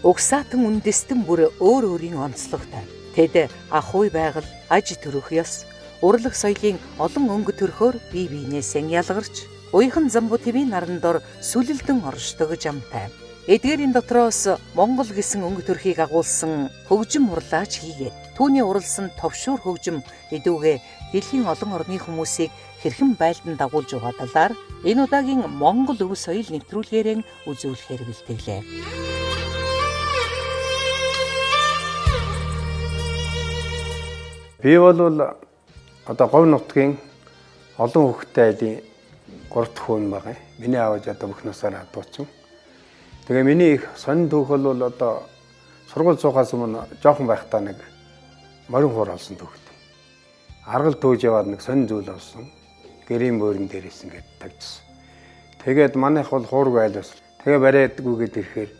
Угсаатан үндэстэн бүр өөр өөрийн онцлогтой. Тэд ах уй байгаль, аж төрөх ёс, урлаг соёлын олон өнгө төрхөөр бие биенээсээ ялгарч, уяхан замбуу твийн наран дор сүлэлдэн оршдог жамтай. Эдгээрийн дотроос Монгол гэсэн өнгө төрхийг агуулсан хөгжим урлаач хийгээд түүний уралсан товшуур хөгжим эдүүгээ дэлхийн олон орны хүмүүсийг хэрхэн байлдан дагуулж байгаа талаар энэ удаагийн Монгол өв соёл нэвтрүүлгээрээ үзүүлэхээр бэлтгэлээ. Би бол одоо говь нутгийн олон хүүхэдтэй айлын 3 дахь хүн байгаа. Миний аавч одоо бүх насаараа дуучин. Тэгээ миний их сонин түүх бол одоо сургууль суухаас өмнө жоохон байхдаа нэг морин хуур олсон түүхт. Аргал төөж яваад нэг сонин зүйл олсон. Гэрийн бөөрн дээрээс ингээд тавьчихсан. Тэгээд манайх бол хуургүй айлс. Тэгээ бариадгүйгээд ирэхээр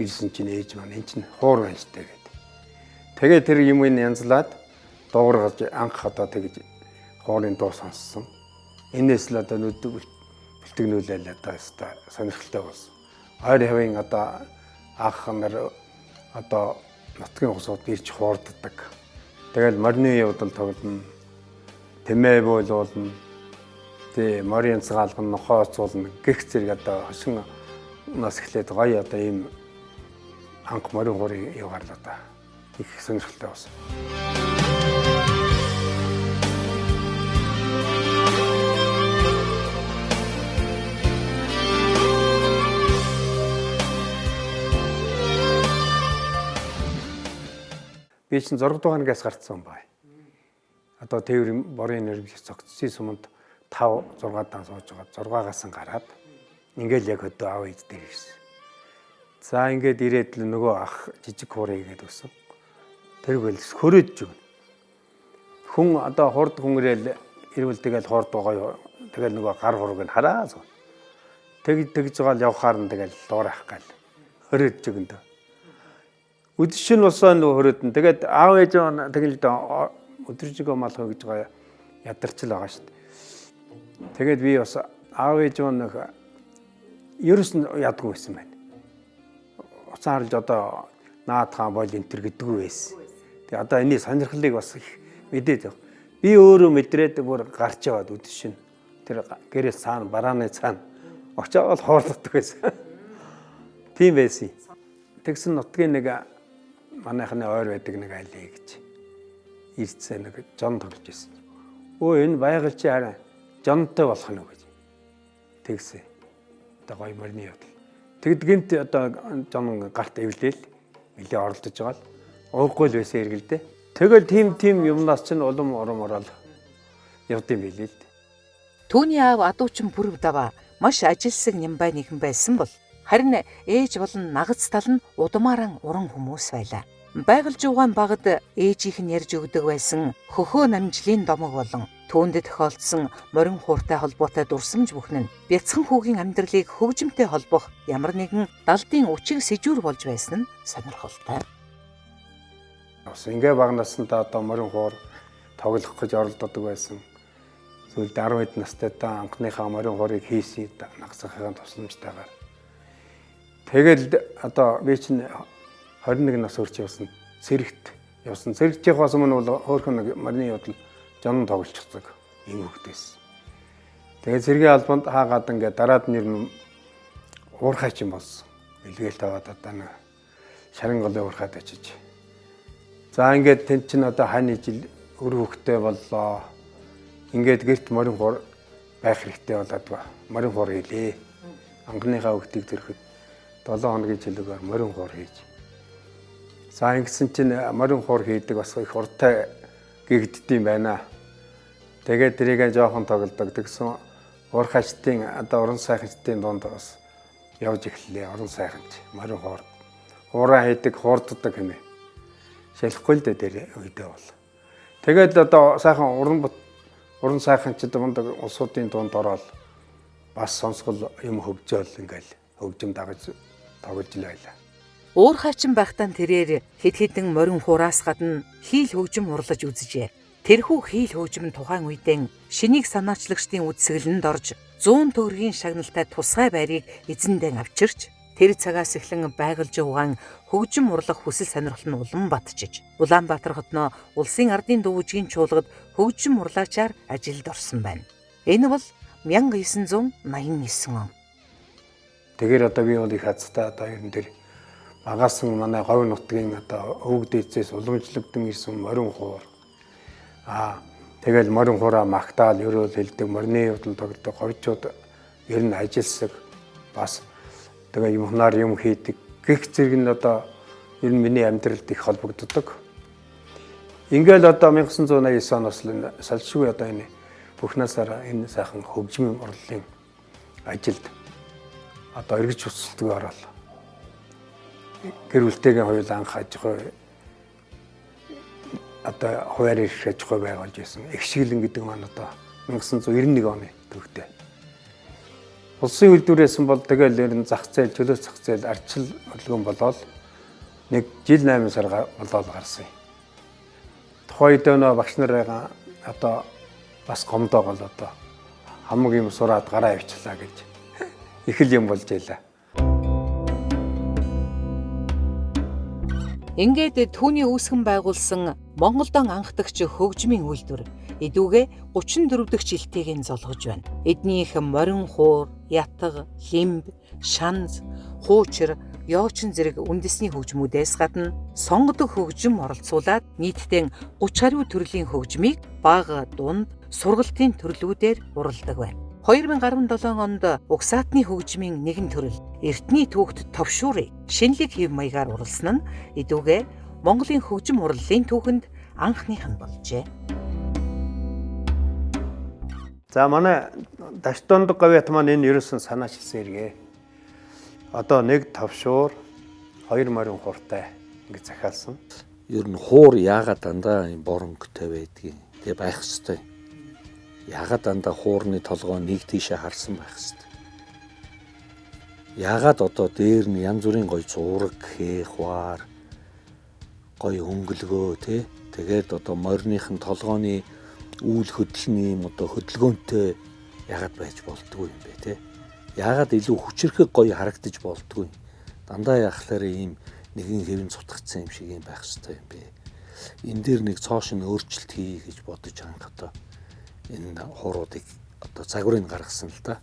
ирсэн чинь ээж маань энэ чинь хуур байна штэ гэдэг. Тэгээ тэр юм янзлаад дуугаргаж анх одоо тэгж хоолын дуу сонссон. Энээс л одоо нүд бэлтгэнүүлэл одоо сонирхолтой болсон. Ойр хавийн одоо ах нар одоо нутгийн усууд ирж хуурддаг. Тэгэл морины явдал тоглоно. Тэмээ бойлуулна. Тэ морин цаалган нохооцуулна. Гэх зэрэг одоо хошин нас эхлээд гоё одоо ийм анх морин хуурыг яваарлаа да. Их сонирхолтой болсон. Би чинь 6 дугаар ангиас гарцсан бай. Одоо тээврийн борын нэрмж цогцсны суманд 5 6 дан сууж байгаа 6-аас гараад ингээл яг хөдөө аав ээж дээр ирсэн. За ингээд ирээд л нөгөө ах жижиг хуурыг игээд өссөн. Тэргэл хөрөөж өгнө. Хүн одоо хурд хүн ирээл ирвэл тэгэл хурд байгаа. Тэгэл нөгөө гар хургийг хараа. Тэгж байгаа л явхаар нь тэгэл дуурайх гал. Хөрөөж өгнө. Үдшин усаа нөгөө хөрөөдөн. Тэгээд аав ээж нь тэгэл өдөржигөө малхаа гэж байгаа ядарчл байгаа шүү дээ. Тэгээд би бас аав ээж нь ерөөс нь ядгүй байсан байна. Уцаар л одоо наадхаа бойл энтер гэдэггүй байсан. Тэгээ одоо энэ сонирхлыг бас их мэдээд байгаа. Би өөрөө мэдрээд бүр гарч яваад үдшин. Тэр гэрээс цаана барааны цаана очоод хоолддог байсан. Тийм байсан. Тэгсэн нутгийн нэг манайхны ойр байдаг нэг айлын гэж ирцээ нэг жон тоглож байсан. Өө энэ байгаль чи хараа жонтой болох нь гэж. Тэгсэн. Одоо гоё морины явдал. Тэгэд гинт одоо жон гарт эвлээл нэлээ оролдож байгаа л уухгүй л байсан эргэлдээ. Тэгэл тийм юмнаас чинь улам орол явдсан билээ л. Түүний аав адуучин бүрв даваа маш ажилсаг нямбай нэгэн байсан бол харин ээж болон нагц тал нь удмааран уран хүмүүс байлаа. Байгаль жуугаан багад ээжийнх нь ярьж өгдөг байсан хөхөө намжлын домог болон түүнд тохиолдсон морин хууртай холбоотой дурсамж бүхэн нь бяцхан хүүгийн амьдралыг хөгжимтэй холбох ямар нэгэн далдын үчиг сэжүүр болж байсан нь сонирхолтой. Ингээ бага наснда одоо морин хуур тоглох гэж оролддог байсан. Сүүлд 10 хэд настайдаа анхныхаа морин хуурыг хийсэн нагцахын тусламжтайгаар. Тэгэл одоо би чинь 21 нас хүрч явсан. Цэрэгт явсан. Цэрэгт явахаас өмнө бол хөөхөн нэг морины явдал жон тоглолцдог юм хөвгдөөс. Тэгээд цэргийн албанд хаагаад ингээд дараад нэр нь уурхайч юм болсон. Илгээл таваад одоо нэг шарын голын уурхайд очиж. За ингээд тэн чинь одоо хань жил өр хөвгтэй боллоо. Ингээд гэрт морин хуур байх хэрэгтэй болоод морин хуур хийлээ. Анхныхаа хөвгтийг төрөхөд 7 хоногийн чөлөөгөөр морин хуур хийж. За ингэсэн чинь морин хуур хийдэг бас их уртай гэгддэм байна. Тэгээд тэрийг жоохон тоглодог. Тэгсэн уурхайчдын одоо уран сайхнчдын дунд бас явж эхэллээ. Уран сайхнч морин хуур. Хуураа хийдэг, хуурддаг хэмээн. Шалахгүй л дээ тэр үедээ бол. Тэгээд одоо сайхан уран сайхнчд дунд улсуудын дунд ороод бас сонсгол юм хөгжөөл ингээл хөгжим дагаж тоглож л байлаа. Уурхайчин байхтан тэрээр хэд хэдэн морин хуураас гадна хийл хөгжим урлаж үзжээ. Тэрхүү хийл хөгжим тухайн үедээ шинийг санаачлагчдын үдсгэлэнд орж 100 төгрөгийн шагналтай тусгай байрыг эзэндээ авчирч Тэр цагаас эхлэн байгальж угаан хөгжим урлах хүсэл сонирхол нь улам батжиж, Улаанбаатар хотноо улсын ардын дуужгийн чуулгад хөгжим урлаачаар ажилд орсон байна. Энэ бол 1989 он. Тэгэхээр одоо би бол их хацтай одоо ер нь тэр багаасан манай говь нутгийн одоо өвөг дээдсээс уламжлагдсан ирсэн морин хуур. Тэгэл морин хуураа магтаал ерөөл хэлдэг, морины удал тогтдог говьчууд ер нь ажилсаг бас тэгээ юм хунаар юм хийдэг. Гэх зэрэг нь одоо ер нь миний амьдралд их холбогддог. Ингээл одоо 1989 оноос л салшгүй одоо энэ бүхнээсээ энэ сайхан хөгжмийн урлалын ажилд одоо эргэж хүсэлтгүй орол. Гэр бүлтэйгээ хоёул анх аж ахуй одоо хуваарь аж ахуй байгуулж байсан. Эхшиглэн гэдэг маань одоо 1991 оны төвхтэй. Улсын үйлдвэрээс бол тэгэл ер нь зах зээл, чөлөө зах зээл ардчил хөдөлгөөн болоод нэг жил 8 сар болоод гарсан юм. Тухайн үед нөө багш нар одоо бас гомдоогол одоо хамаг юм сураад гараа авчлаа гэж их л юм болж байлаа. Ингээд түүний үүсгэн байгуулсан Монголдон анхдагч хөгжмийн үйлдвэр эдүүгээ 34 дахь жилтэйг нь золгож байна. Эднийх морин хуур, ятг, лимб, шанз, хуучир, ёочин зэрэг үндэсний хөгжмүүдээс гадна сонгодог хөгжим оролцуулаад нийтдээ 30 гаруй төрлийн хөгжмийг бага, дунд, сургалтын төрлүүдээр уралдаг байна. 2017 онд угсаатны хөгжмийн нэгэн төрөл Эртний түүхт товшуурыг шинэлэг хэв маягаар уралсан нь эдүүгээ Монголын хөгжим урлалын түүхэнд анхных нь болжээ. За манай Даштонд говьят маань энэ ерөөсөн санаачилсан эргээ. Одоо нэг товшуур, хоёр морин хууртай ингэ захиалсан. Ер нь хуур яагаад дандаа боронгтой байдгийг тэгээ байх хэвээр. Яагаад дандаа хуурны толгой нэг тийшээ харсан байх хэвээр. Яагаад одоо дээр нь янз бүрийн гоё зураг, хваар, гоё өнгөлгөө тий. Тэгээд одоо мориныхын толгойн үйл хөдлөлний юм одоо хөдөлгөөнтэй яагаад байж болдгүй юм бэ тий. Яагаад илүү хүчрэхэг гоё харагдаж болдгүй. Дандаа яхахлаар ийм нэгэн хэвэн цутгацсан юм шиг юм байх хэвээр юм бэ. Энэ дээр нэг цоошин өөрчлөлт хий гэж бодож анх одоо энэ хууруудыг одоо загварыг гаргасан л да.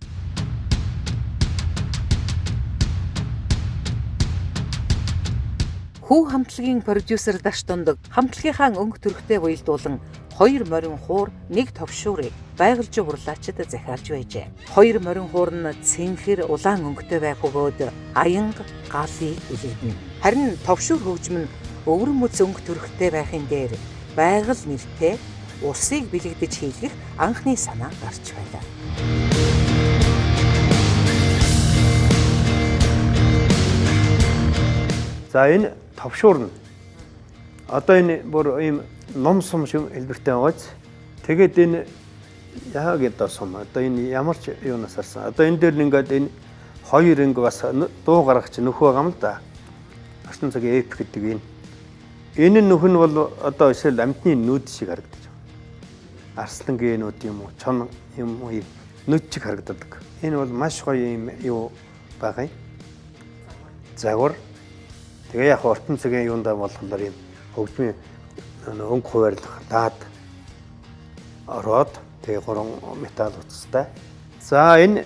Хүү хамтлагийн продюсер Даштонд хамтлагийнхаа өнгө төрхтэй уялдуулан 2 морин хуур, 1 товшуурыг байгальж урлаачид захиалж байжээ. 2 морин хуур нь цэнхэр улаан өнгөтэй байх бөгөөд аянга галыг илэрнэ. Харин товшуур хөгжим нь өвөрм мөц өнгө төрхтэй байхын дээр байгаль нэртэй усыг бэлэгдэж хийлгэх анхны санаа гарч байлаа. За энэ товшуур нь одоо энэ бүр ийм ном сум шиг хэлбэртэй байгааз. Тэгээд энэ яагаад гэдэг сум одоо энэ ямар ч юунаас арсан. Одоо энэ дээр ингээд энэ хоёр ингээ бас дуу гаргач нөхөө байгаа юм л да. Ачны цагийн эп гэдэг энэ нөх нь бол одоо эсвэл амьтны нүд шиг харагдаж байна. Арслангийн нүд юм уу, чон юм уу нүд шиг харагддаг. Энэ бол маш гоё юм юу байгаа юм. Загвар. Тэгээ яг ортон цагийн юундаа болохоор юм хөгжмийн өнгө хуваарлах даад ороод тэгээ 3 металл утастай. За энэ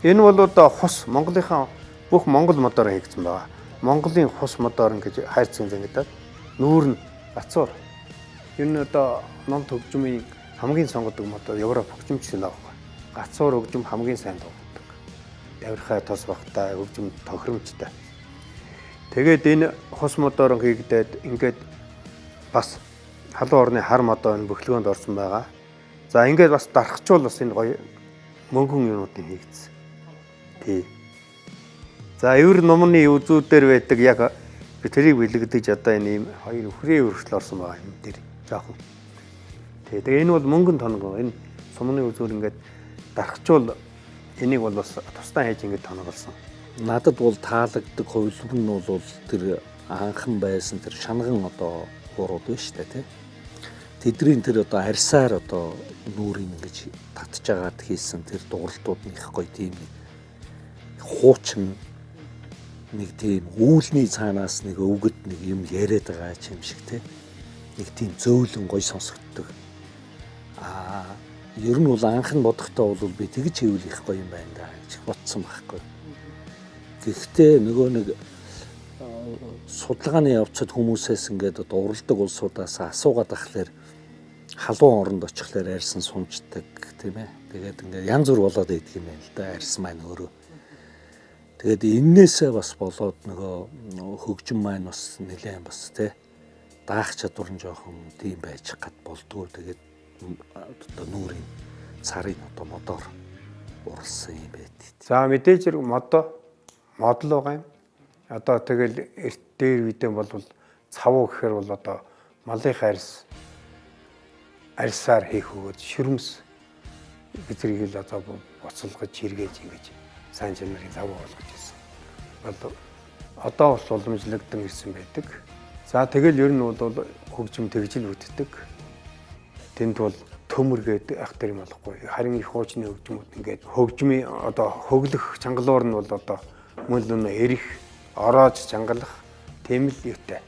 бол одоо хус Монголынхаа бүх Монгол модоор хийгдсэн байгаа. Монголын хус модоор ингэж хайрцаг зангидаад нүүр нь гацуур. Энэ одоо ном хөгжмийн хамгийн сонгодог модоор Европ хөгжимчл авах. Гацуур хөгжим хамгийн сайн дуудаг. Давирхай тос багтай хөгжим тохиромжтой. Тэгээд энэ хус модоор хийгдээд ингээд бас халуун орны хар модоо энэ бөхлөгөөнд орсон байгаа. За ингээд бас дарахчул бас энэ гоё мөнгөн юмнуудыг хийгдсэн. Тий. За эвэр номны үзүүдээр байдаг яг би тэрийг бэлэгдэж одоо энэ ийм хоёр өхрийн өргөжл орсон байгаа юм дээр жоохон. Тий. Тэгээ энэ бол мөнгөн тоног. Энэ сумны үзүүр ингээд дарахчул энийг бол бас тусдаа хийж ингээд тоноголсон. Надад бол таалагддаг хувилбар нь бол тэр анхан байсан тэр шанган одоо хуурууд биш үү те. Тэдний тэр одоо харьсаар одоо нүрийг ингэж татж агаад хийсэн тэр дууралтууд нь их гоё тийм хуучин нэг тийм үүлний цаанаас нэг өвгөд нэг юм яриад байгаа юм шиг те. Нэг тийм зөөлөн гой сонсогддог. Ер нь бол анх нь бодохдоо бол би тэгж хийвэл их гоё юм байна да гэж бодсон байхгүй. Гэхдээ нөгөө нэг судалгааны явцад хүмүүсээс ингээд одоо уралдаг улсуудаас асуугаад ахлаар халуун оронд очихлоор арьсан сунждаг тийм ээ. Тэгээд ингээд янз бүр болоод идэх юм байна л да арьс маань өөрөө. Тэгээд эннээсээ бас болоод нөгөө хөгжим маань бас нэлээд бас тий даах чадвар нь жоохон тийм байж гад болдгоо. Тэгээд одоо нүрийн царын одоо модоор уралсан юм байт. За мэдээж зэрэг модл байгаа юм. Одоо тэгэл эрт дээр үедээ бол цавуу гэхээр бол одоо малын арьсаар хийх өгөөд ширмс гэзрийг л одоо боцолгож хэрэгэж ингэж сайн чанарын цавуу болгож ирсэн. Одоо бас уламжлагдсан ирсэн байдаг. За тэгэл ер нь бол хөгжим тэгжил бүтдэг. Тэнд бол төмөр гэдэг ах тэр юм болохгүй. Харин их хуучны хөгжмүүд ингээд хөгжмийн одоо хөглөх чангалуур нь бол одоо мөн л эрих, ороож чангалах тийм л юутай.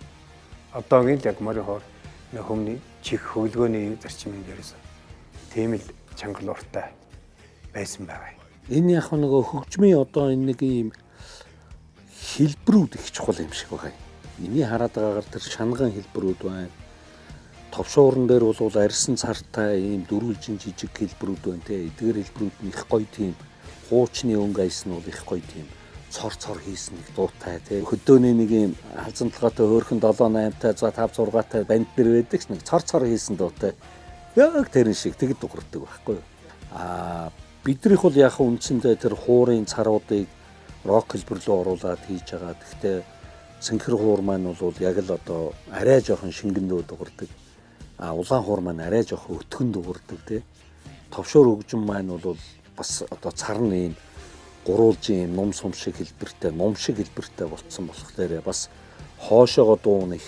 Одоогийн яг морин хоор хүмүүний чих хөглөөний зарчмын дээрээс тийм л чангалууртай байсан байгаа. Энэ яг нөгөө хөгжмийн одоо энэ нэг юм хэлбэрүүд их чухал юм шиг байгаа. Миний хараад байгаагаар тэр шанган хэлбэрүүд байна. Товшуурн дээр бол арьсан цартай ийм дөрвөлжин жижиг хэлбэрүүд байна те. Эдгээр хэлбэрүүд нь их гоё тийм хуучны өнгө айс нь бол их гоё тийм цор хийсэн нэг дуутай те. Хөдөөний нэг ийм халзамтлагаатай хөөрхөн 7 8-тай за 5 6-тай банд дэр байдаг ш нэг цор хийсэн дуутай. Яг тэрэн шиг тэгэд дуурдаг байхгүй юу. Биднийх бол яг үндсэндээ тэр хуурын царуудыг рок хэлбэр рүү оруулаад хийж байгаа. Гэхдээ цэнхэр хуур маань бол яг л одоо арай жоохон шингэндөө дуурдаг. Улаан хуур маань арай жоохон өтгөн дуурдаг тий. Товшуур хөгжим маань бол бас одоо царны ийм гуруулжийн ном сум шиг хэлбэртэй болцсон болохоор бас хоошоогоо дуун их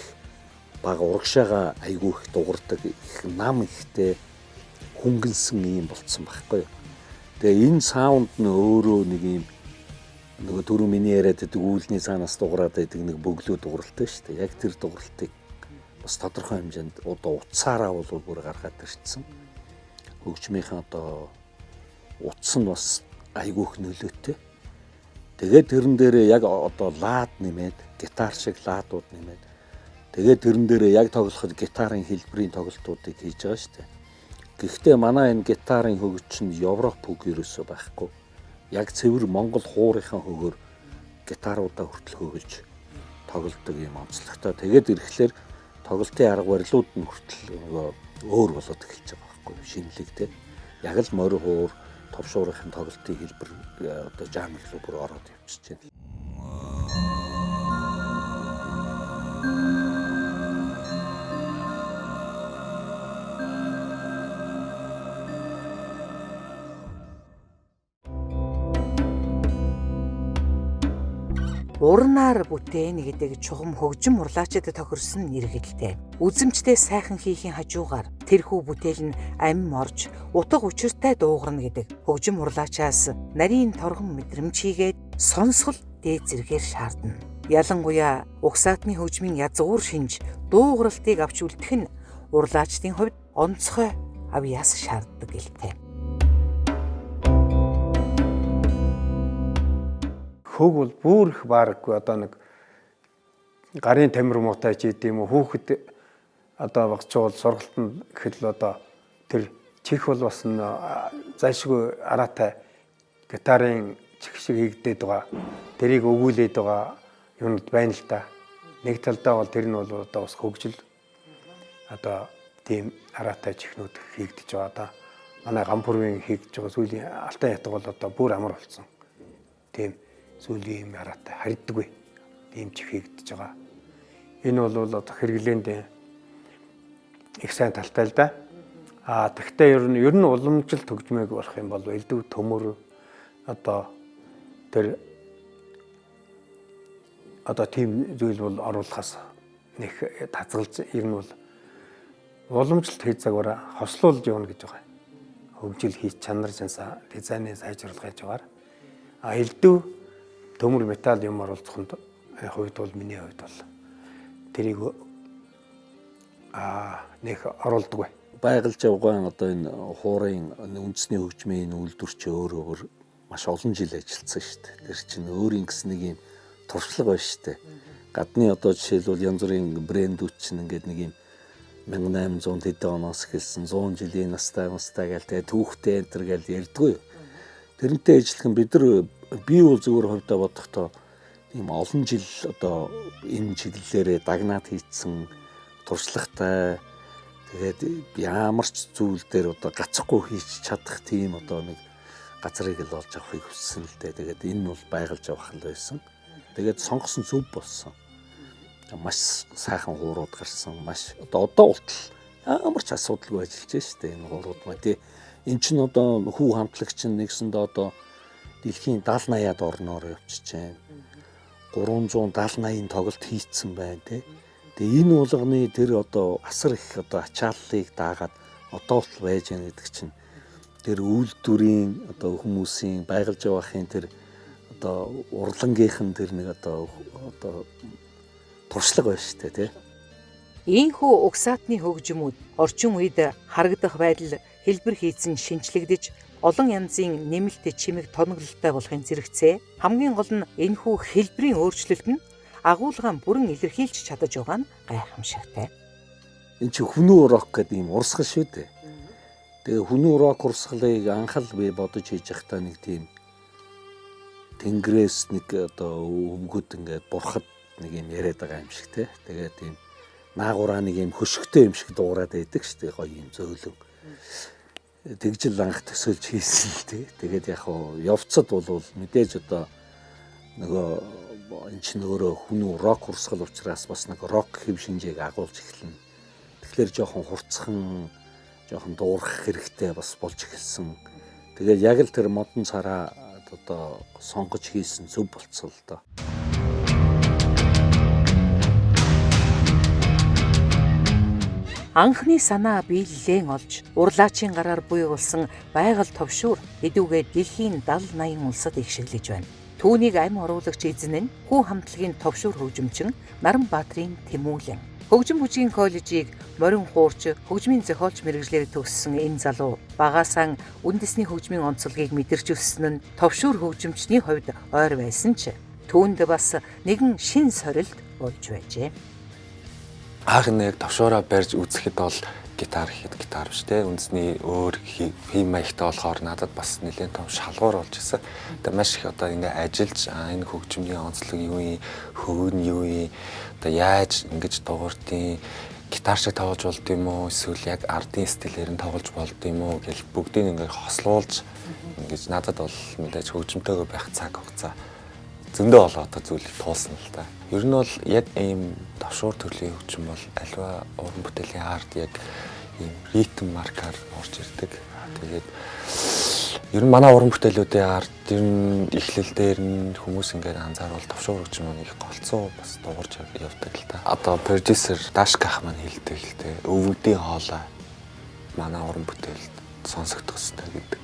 бага урагшаага айгүй их дуурдаг их нам ихтэй хөнгөнсөн юм болцсон байхгүй юу. Тэгээ энэ саунд нь өөрөө нэг юм нөгөө түрүү миний яриад байдаг үүлний цаанаас дуурайд байдаг нэг бөглөө дууралтай шүү дээ. Яг тэр дууралтыг бас тодорхой хэмжээнд одоо утсаараа бол бүр гаргаад ирсэн. Хөгжмийнхаа одоо утас нь бас айгүйх нөлөөтэй. Тэгээд тэрэн дээрээ яг одоо лад нэмээд гитар шиг ладууд нэмээд тэгээд тэрэн дээрээ яг тоглоход гитарын хэлбэрийн тоглолтуудыг хийж байгаа шүү дээ. Гэхдээ манай энэ гитарын хөгжим нь Европ үг ерөөсөө байхгүй. Яг цэвэр Монгол хуурынхаа хөгөөр гитаруудаа хүртэл хөгөлж тоглодог юм онцлогтой. Тэгээд ирэхлээр тоглолтын арга барилууд нь хүртэл өөр болоод эхэлж байгаа байхгүй. Шинэлэг те. Яг л морь хуур товшуурын тоглолтын хэлбэр одоо жанр руу бүр ороод явчихж байна. Урнаар бүтээн гэдэг чухам хөгжим урлаачид тохирсон нэргэлтэй. Үзэмжтэй сайхан хийхийн хажуугаар тэрхүү бүтээл нь амин орж утга учиртай дуугарна гэдэг хөгжим урлаачаас нарийн торгон мэдрэмж хийгээд сонсгол дээд зэргээр шаардна. Ялангуяа угсаатны хөгжмийн язгуур шинж дуугралтыг авч үлдэх нь урлаачдын хувьд онцгой авьяас шаарддаг гэлтэй. Хөг бол бүр их баараггүй одоо нэг гарын тамир муутай ч гэдэм үү хүүхэд одоо багчуул сургалтанд гэхэл одоо тэр чих бол бас зайшгүй араатай гитарын чих шиг хийгдээд байгаа. Тэрийг өгүүлээд байгаа юмд байна л да. Нэг талдаа бол тэр нь бол одоо бас хөгжил одоо тийм араатай чихнүүд хийгдэж байгаа да. Манай гампурын хийгдэж байгаа сүүлийн алтай ятг бол одоо бүр амар болсон. Тийм сүүлийн юм араатай хариддаггүй ийм чих хийгдэж байгаа. Энэ бол одоо хэрэглээнд их сайн талтай л да. Тэгвэл ер нь уламжлалт хөгжмөг болох юм бол элдв төмөр одоо тэр одоо тийм зүйл бол оруулахаас нэг тацгалж ер нь бол уламжлалт хийж цагаараа хослуулж явна гэж байгаа. Хөгжил хийж чанар чансаа дизайныг сайжруулах гэж байгаа. Элдв төмөр металл юм оролцоход хувьд бол миний хувьд бол тэрийг нэг оролдоггүй. Байгальж явгаан одоо энэ хуурын үндэсний хөгжмийн үйлдвэрч өөр маш олон жил ажилласан шүү дээ. Тэр чинь өөрийн гэсэн нэг юм туршлага байна шүү дээ. Гадны одоо жишээлбэл янз бүрийн брэндүүд чинь ингээд нэг юм 1800 тэдэн оноос эхэлсэн 100 жилийн настай гээл тэгээ түүхтэй энэ төр гээл ярьдгүй. Тэрнтэй ажиллах бид нар би бол зөвхөн хувьдаа бодохдоо ийм олон жил одоо энэ чиглэлээрээ дагнаад хийцэн туршлагатай тэгээд ямар ч зүйл дээр одоо гацхгүй хийж чадах тийм одоо нэг газрыг л олж авахыг хүссэн л дээ. Тэгээд энэ бол байгальж явах л байсан. Тэгээд сонгосон зөв болсон. Маш сайхан хуурууд гарсан. Маш одоо болтол ямар ч асуудалгүй ажиллаж штэ энэ хуурууд маа тий. Эн чинь одоо хүү хамтлагч нэгсэндээ одоо дэлхийн 70-80-аад орноор явчихж байна. 370-80 тоглолт хийцэн байна тий. Тэгээ энэ уулганы тэр одоо асар их одоо ачааллыг даагаад одоо л байж байгаа гэдэг чинь тэр үйлдвэрийн одоо хүмүүсийн байгальж явахын тэр одоо урлангийнхэн тэр нэг одоо туршлага байна шүү дээ тий. Ийхүү угсаатны хөгжмүүд орчин үед харагдах байдал хэлбэр хийцэн шинчлэгдэж олон янзын нэмэлт чимэг тоноглолтой болохын зэрэгцээ. Хамгийн гол нь энэхүү хэлбэрийн өөрчлөлт нь агуулгаан бүрэн илэрхийлж чадаж байгаа нь гайхамшигтай. Энд чи хүнүү рок гэдэг юм урсгал шүү дээ. Тэгээ хүнүү рок урсгалыг анхаал би бодож хийж байхдаа нэг тийм тэнгэрээс нэг одоо өвгөд ингээд бурхад нэг юм яриад байгаа юм шиг те. Тэгээ тийм наагураа нэг юм хөшгтэй юм шиг дуурайд байдаг шүү дээ. Гоё юм зөөлөн. Тэгжил анх төсөөлж хийсэн л те. Тэгээд яг хуу явцад бол мэдээж одоо нөгөө энэ ч нөөрэ хүнүү рок урсгал учраас бас нэг рок хэв шинжээг агуулж эхэлнэ. Тэгэхээр жоохон хурцхан, жоохон дуурах хэрэгтэй бас болж эхэлсэн. Тэгээд яг л тэр модон цараа одоо сонгож хийсэн зөв болцсон л доо. Анхны санаа биелэлэн олж урлаачийн гараар буйгуулсан байгаль товшуур эдүүгээ дэлхийн 70-80 улсад ихшиглэж байна. Түүнийг амь оруулагч эзэн нь хүү хамтлагийн товшуур хөгжимчин Наранбаатарын Тэмүүлэн. Хөгжим хүчгийн коллежийг морин хуурч хөгжмийн зохиолч мэргэжлээр төгссөн энэ залуу багаасаа үндэсний хөгжмийн онцлогийг мэдэрч өссөн нь товшуур хөгжимчний хувьд ойр байсан ч түүнд бас нэгэн шин сорилт болж байжээ. Анх нэг товшуураа барьж үзэхэд бол гитар биш те үндэсний өөр хийм маягтай болохоор надад бас нэлээд том шалгуур болж ирсэн. Тэгээ маш их одоо ингээ ажиллаж энэ хөгжмийн онцлог юу юм, хөвгөн юу юм, одоо яаж ингэж дуурдیں۔ Гитар шиг тоглож болд юм уу, эсвэл яг ардын стилээр нь тоглож болд юм уу гэл бүгдийг ингээ хослуулж ингэж надад бол мэдээж хөгжмөнтэйгээ байх цаг хугацаа зөндөө болоо одоо зүйлийг туулсан л та. Ер нь бол яг ийм товшуур төрлийн хөгжим бол альва уран бүтээлийн арт яг ийм ритм маркаар орж ирдэг. Тэгээд ер нь манай уран бүтээлүүдийн арт ер нь эхлэл дээр нь хүмүүс ингээд анзаарвал товшуур хөгжим их голцоо бас дуурж явдаг л та. Одоо продюсер Дашка ах маань хэлдэг л те. Өвгдийн хоолой манай уран бүтээлд сонсогдох хэрэгтэй гэдэг.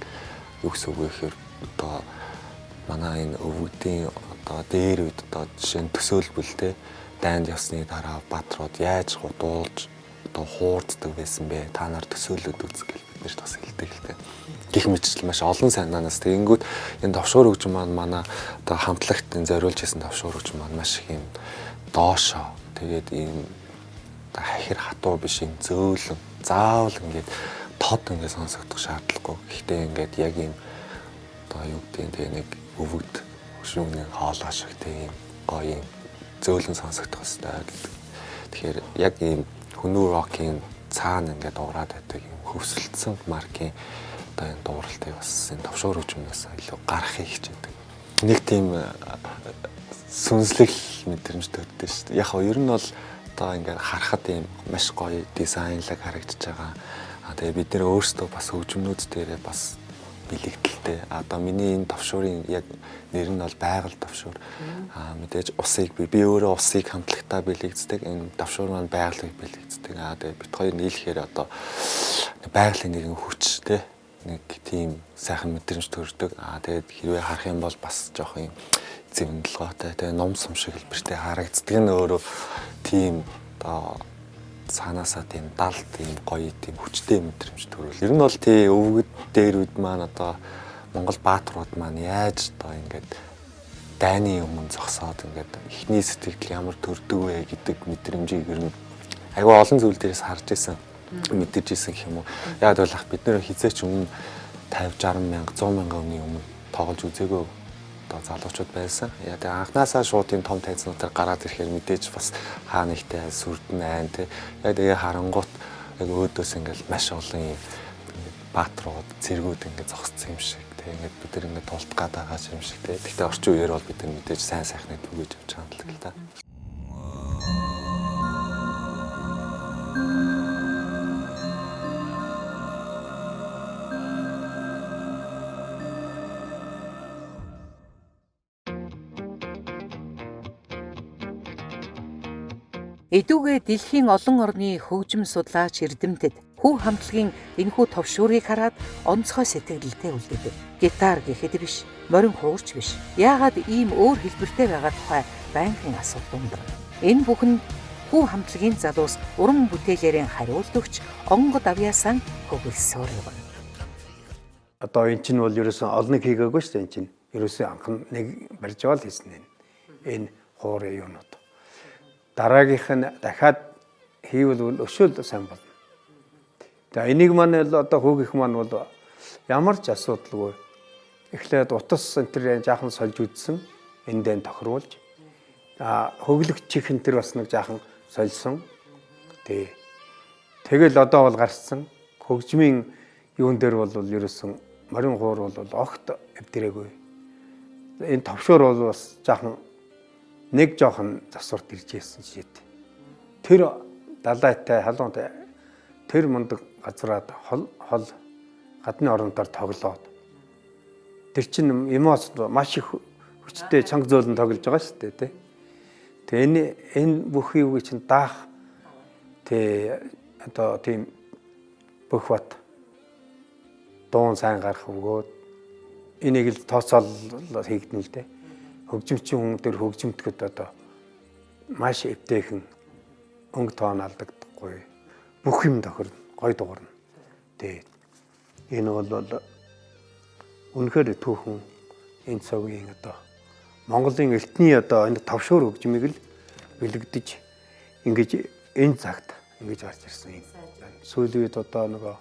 Юу гэсэн үг вэ гэхээр одоо манай энэ өвгдийн одоо дээр үед одоо жишээ нь төсөөлбөл те дайнд явсны дараа бадрууд яаж гудуулж одоо хуурддаг байсан бэ? Та нар төсөөлөд үзгэл бид нарт бас хэлдэг л те. Гэх мэтчил маш олон санаанаас тэгэнгүүт энэ товшуур хөгжим маань манай одоо хамтлагт зориулж хийсэн товшуур хөгжим маань маш их юм доошоо тэгээд ийм хахир хатуу биш юм зөөлөн заавал ингээд тод ингээд сонсогдох шаардлагагүй. Гэхдээ ингээд яг ийм одоо юу гэдэг тэгээ нэг өвгд шүүний хоолой шиг тийм гоё юм зөөлөн сонсогдох хэрэгтэй гэдэг. Тэгэхээр яг ийм хүнүү рокийн цаана ингээд дуурайд байдаг юм хөвсөлдсөн маркийн одоо энэ дууралтыг бас энэ товшуур хөгжмөөс илүү гаргахыг хичээдэг. Нэг тийм сүнслэг мэдрэмж төрдөө шүү дээ. Яг нь ер нь бол одоо ингээд харахад ийм маш гоё дизайнлаг харагдаж байгаа. Тэгээ бид нэр өөрсдөө бас хөгжмнүүд дээрээ бас бэлэгдэлтэй. Одоо миний энэ товшуурын яг нэр нь бол байгаль товшуур. Мэдээж усыг би өөрөө усыг хамтлагтаа бэлэгддэг. Энэ товшуур маань байгалыг бэлэгддэг. Тэгээ бид хоёр нийлэхээр одоо байгалийн нэгэн хүч те нэг тийм сайхан мэдрэмж төрдөг. Тэгээд хэрвээ харах юм бол бас жоох юм зэвнэлгоотой тэгээ ном сум шиг хэлбэртэй харагддаг нь өөрөө тийм одоо цаанаасаа тийм дал тийм гоё тийм хүчтэй мэдрэмж төрөл. Ер нь бол тий өвгөд дээр үед маань одоо Монгол бааtruуд маань яаж одоо ингээд дайны өмнө зогсоод ингээд эхний сэтгэл ямар төрдөг вэ гэдэг мэдрэмжийг ер нь айгүй олон зүйл дээрээс харж исэн, мэдэрч исэн гэх юм уу. Яг бол бид нэр хизээч өмнө 50 60 мянга 100 мянган өмнө өмнө тоглож үзээгүй одоо залуучууд байсан. Яа тэгээ анханасаа шууд энэ том тайзнуудаар гараад ирэхээр мэдээж бас хаа нэгтэй сүрдэн айн тий. Яа тэгээ харангуут яг өөдөөс ингээл маш олон юм бааtruуд цэргүүд ингээд зогссон юм шиг тий. Ингээд бид нар ингээд тулт гад байгаа юм шиг тий. Гэхдээ орчин үеэр бол бид нар мэдээж сайн сайхныг түгэж явж байгаа юм л та. Эдүгээ дэлхийн олон орны хөгжим судлаач эрдэмтэд хүү хамтлагийн энэхүү товшуурыг хараад онцгой сэтгэлдээ үлдээдэг. Гитар гэхэд биш, морин хуурч биш. Яагаад ийм өөр хэлбэртэй байгаа тухай байнгын асуулт ундрана. Энэ бүхэнд хүү хамтлагийн залуус уран бүтээлээрээ хариулт өгч онгод авьяасаа хөгөлсөөр юм. Одоо эн чинь бол ерөөсөн олныг хийгээгүй шүү дээ. Эн чинь ерөөсөн анхан нэг барьж аваад хийсэн юм. Энэ хуурын юунууд. Дараагийнх нь дахиад хийвэл өшөөл сайн болно. За энийг маань одоо хөөгийнх маань бол ямар ч асуудалгүй эхлээд утас центрээр жаахан сольж үзсэн, эндээ тохируулж хөглөгчих энэ төр бас нэг жаахан сольсон. Тэгэл одоо бол гарцсан хөгжмийн юун дээр бол ерөөсөн морин хуур бол огт эвдрээгүй. Энэ товшоор бол бас жаахан нэг жоохон засварт ирж ирсэн шийд. Тэр далайтай халуунтай тэр мундаг газраад хол гадны орноор тоглоод тэр чинь эмоц маш их хүчтэй чанга зөөлөн тоглож байгаа шүү дээ тий. Тэгээ энэ бүх юуг чинь даах одоо тийм бүх бат дуун сайн гарах өгөөд энийг л тооцоол хийгдэн л дээ. Хөгжимчин хүн дээр хөгжимтгöd одоо маш эвтэйхэн өнгө тоон алдагдахгүй бүх юм тохирно гой дуурна. Тэгээд энэ бол үнэхээр түүхэн энэ цагийн одоо Монголын эртний одоо энэ товшуур хөгжмийг л бэлэгдэж ингэж энэ цагт ингэж гарч ирсэн юм. Сүүлийн үед одоо нөгөө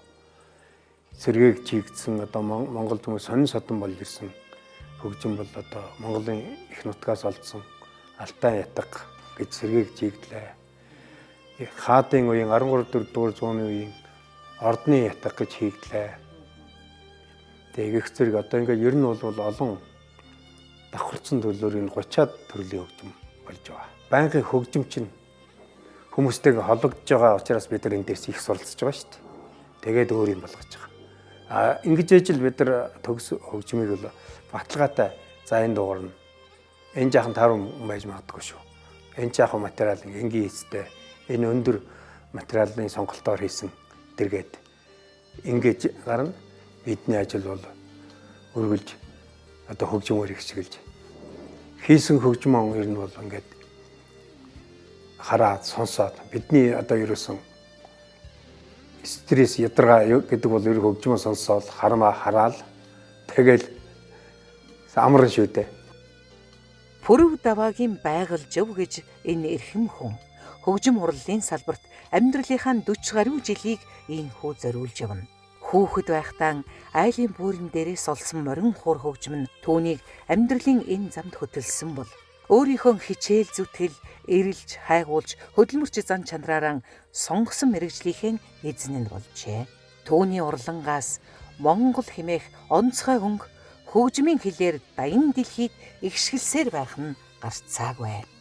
сэргээг чигдсэн одоо Монгол хүмүүс сонин содон болж ирсэн хөгжим бол одоо Монголын их нутгаас олдсон Алтай ятга гэж сэргээг чигдлээ. Хаадын үеийн 13-4 дугаар зууны үеийн ордны ятга гэж хийгдлээ. Тэгээ их зэрэг одоо ингээд ер нь бол олон давхарцсан төрлөөр энэ 30-аад төрлийн хөгжим болж байгаа. Байнгын хөгжим чинь хүмүүстэйгээ холбогдож байгаа учраас бид нар энэ дээрс их суралцж байгаа шүү дээ. Тэгээд өөр юм болгож байгаа. Ингэж ижил бид нар төгс хөгжмийг бол баталгаатай за энэ дуурна. Энэ жаахан таруу байж магадгүй шүү. Энэ жаахан материал энгийн хийстэй энэ өндөр материалын сонголтоор хийсэн дэргээд ингэж гарна. Бидний ажил бол өргөлж одоо хөгжмөөр ихсгэлж хийсэн хөгжмөн ер нь бол ингээд хараад сонсоод бидний одоо ерөөсөн стресс ядаргаа гэдэг бол ер хөгжмөө сонсоод хармаа хараал тэгэл амархан шүү дээ. Пүрэв даваагийн байгаль жив гэж энэ эрхэм хүн хөгжим урлалын салбарт амьдралынхаа 40 гаруй жилийг ийхүү зориулж явна. Хүүхэд байхдаа айлын бүүрэн дээрээс олсон морин хуур хөгжим нь түүнийг амьдралын энэ замд хөтөлсөн бол өөрийнхөө хичээл зүтгэл, эрэлж, хайгуулж, хөдөлмөрч зан чанараараа сонгосон мэрэгжлийнхэн эзэн нь болжээ. Түүний урлангаас Монгол хэмээх онцгой хөнгө хөгжмийн хэлээр даян дэлхийд игшгэлсээр байх нь гарцаагүй.